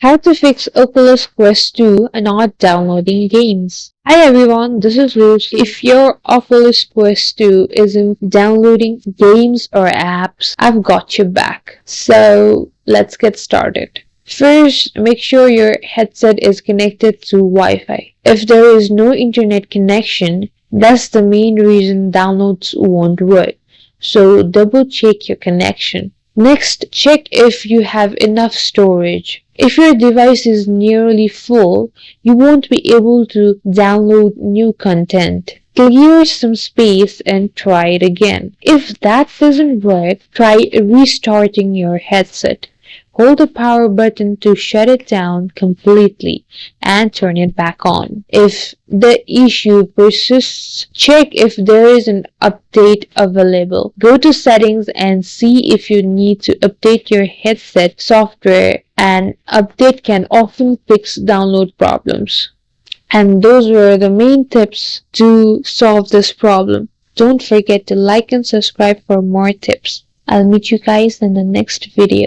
How to fix Oculus Quest 2 and not downloading games. Hi everyone, this is Lucy. If your Oculus Quest 2 isn't downloading games or apps, I've got your back. So let's get started. First, make sure your headset is connected to Wi-Fi. If there is no internet connection, that's the main reason downloads won't work. So double check your connection. Next, check if you have enough storage. If your device is nearly full, you won't be able to download new content. Clear some space and try it again. If that doesn't work, try restarting your headset. Hold the power button to shut it down completely and turn it back on. If the issue persists, check if there is an update available. Go to settings and see if you need to update your headset software. An update can often fix download problems. And those were the main tips to solve this problem. Don't forget to like and subscribe for more tips. I'll meet you guys in the next video.